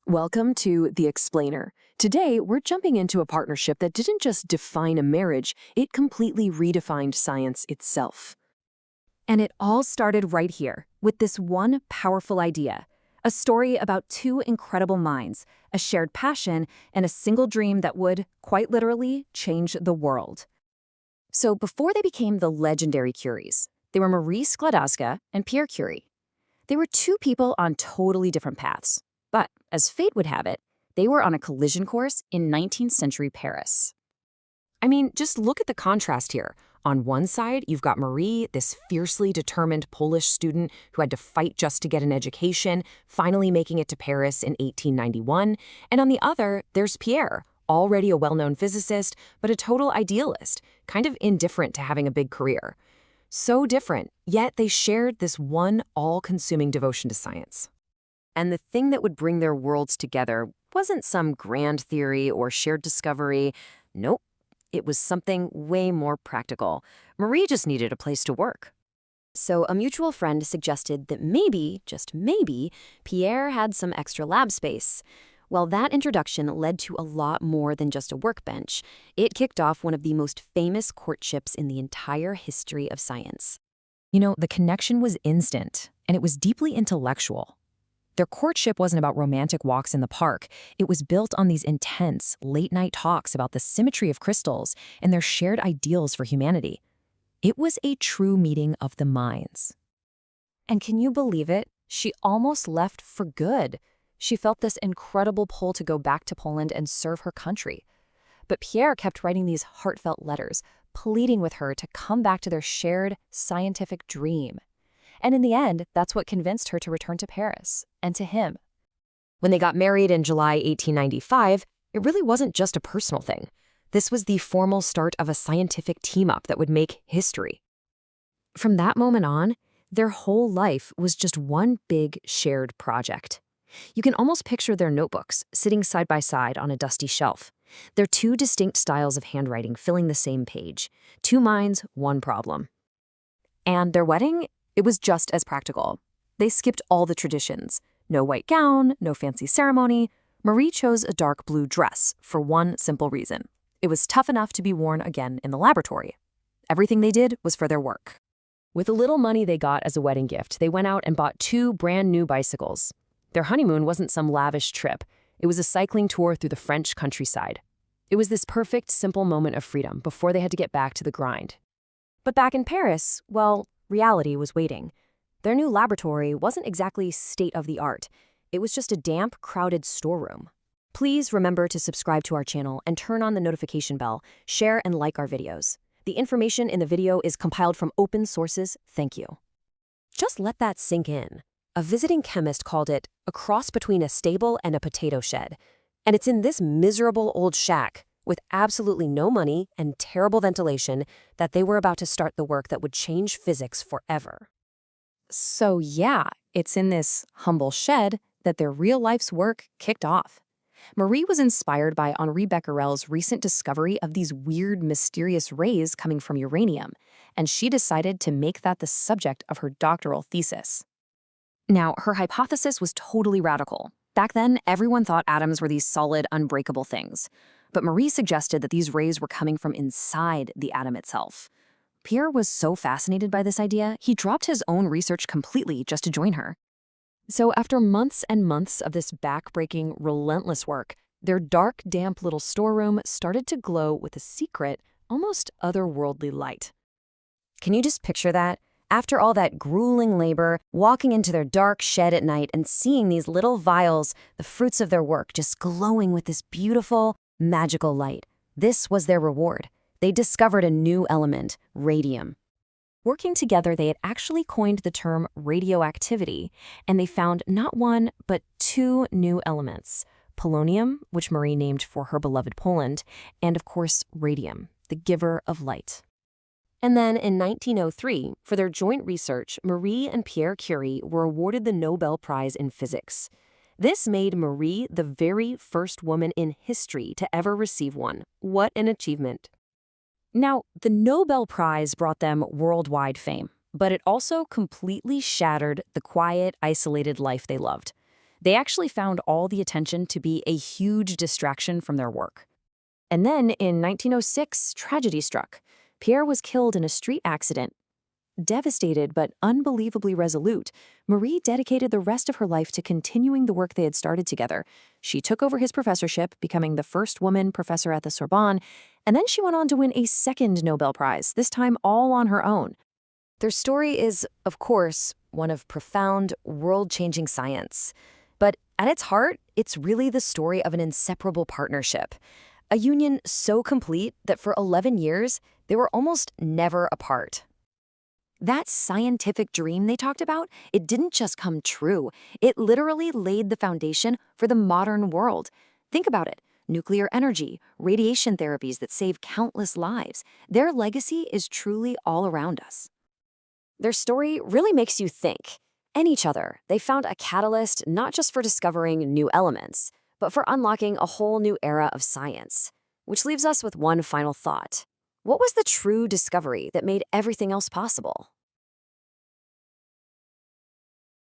Welcome to The Explainer. Today, we're jumping into a partnership that didn't just define a marriage, it completely redefined science itself. And it all started right here, with this one powerful idea. A story about two incredible minds, a shared passion, and a single dream that would, quite literally, change the world. So before they became the legendary Curies, they were Marie Sklodowska and Pierre Curie. They were two people on totally different paths. But, as fate would have it, they were on a collision course in 19th century Paris. I mean, just look at the contrast here. On one side, you've got Marie, this fiercely determined Polish student who had to fight just to get an education, finally making it to Paris in 1891. And on the other, there's Pierre, already a well-known physicist, but a total idealist, kind of indifferent to having a big career. So different, yet they shared this one all-consuming devotion to science. And the thing that would bring their worlds together wasn't some grand theory or shared discovery. Nope. It was something way more practical. Marie just needed a place to work. So a mutual friend suggested that maybe, just maybe, Pierre had some extra lab space. Well, that introduction led to a lot more than just a workbench. It kicked off one of the most famous courtships in the entire history of science. You know, the connection was instant, and it was deeply intellectual. Their courtship wasn't about romantic walks in the park. It was built on these intense, late-night talks about the symmetry of crystals and their shared ideals for humanity. It was a true meeting of the minds. And can you believe it? She almost left for good. She felt this incredible pull to go back to Poland and serve her country. But Pierre kept writing these heartfelt letters, pleading with her to come back to their shared scientific dream. And in the end, that's what convinced her to return to Paris, and to him. When they got married in July 1895, it really wasn't just a personal thing. This was the formal start of a scientific team-up that would make history. From that moment on, their whole life was just one big shared project. You can almost picture their notebooks sitting side by side on a dusty shelf. Their two distinct styles of handwriting filling the same page. Two minds, one problem. And their wedding? It was just as practical. They skipped all the traditions. No white gown, no fancy ceremony. Marie chose a dark blue dress for one simple reason. It was tough enough to be worn again in the laboratory. Everything they did was for their work. With the little money they got as a wedding gift, they went out and bought two brand new bicycles. Their honeymoon wasn't some lavish trip. It was a cycling tour through the French countryside. It was this perfect, simple moment of freedom before they had to get back to the grind. But back in Paris, well, reality was waiting. Their new laboratory wasn't exactly state-of-the-art. It was just a damp, crowded storeroom. Please remember to subscribe to our channel and turn on the notification bell, share and like our videos. The information in the video is compiled from open sources. Thank you. Just let that sink in. A visiting chemist called it a cross between a stable and a potato shed. And it's in this miserable old shack, with absolutely no money and terrible ventilation, that they were about to start the work that would change physics forever. So yeah, it's in this humble shed that their real life's work kicked off. Marie was inspired by Henri Becquerel's recent discovery of these weird, mysterious rays coming from uranium, and she decided to make that the subject of her doctoral thesis. Now, her hypothesis was totally radical. Back then, everyone thought atoms were these solid, unbreakable things. But Marie suggested that these rays were coming from inside the atom itself. Pierre was so fascinated by this idea, he dropped his own research completely just to join her. So after months and months of this back-breaking, relentless work, their dark, damp little storeroom started to glow with a secret, almost otherworldly light. Can you just picture that? After all that grueling labor, walking into their dark shed at night and seeing these little vials, the fruits of their work, just glowing with this beautiful, magical light. This was their reward. They discovered a new element, radium. Working together, they had actually coined the term radioactivity, and they found not one, but two new elements, polonium, which Marie named for her beloved Poland, and of course, radium, the giver of light. And then in 1903, for their joint research, Marie and Pierre Curie were awarded the Nobel Prize in Physics. This made Marie the very first woman in history to ever receive one. What an achievement. Now, the Nobel Prize brought them worldwide fame, but it also completely shattered the quiet, isolated life they loved. They actually found all the attention to be a huge distraction from their work. And then, in 1906, tragedy struck. Pierre was killed in a street accident. Devastated but unbelievably resolute, Marie dedicated the rest of her life to continuing the work they had started together. She took over his professorship, becoming the first woman professor at the Sorbonne, and then she went on to win a second Nobel Prize, this time all on her own. Their story is, of course, one of profound, world-changing science. But at its heart, it's really the story of an inseparable partnership. A union so complete that for 11 years, they were almost never apart. That scientific dream they talked about, it didn't just come true. It literally laid the foundation for the modern world. Think about it. Nuclear energy, radiation therapies that save countless lives. Their legacy is truly all around us. Their story really makes you think. And each other, they found a catalyst not just for discovering new elements, but for unlocking a whole new era of science. Which leaves us with one final thought. What was the true discovery that made everything else possible?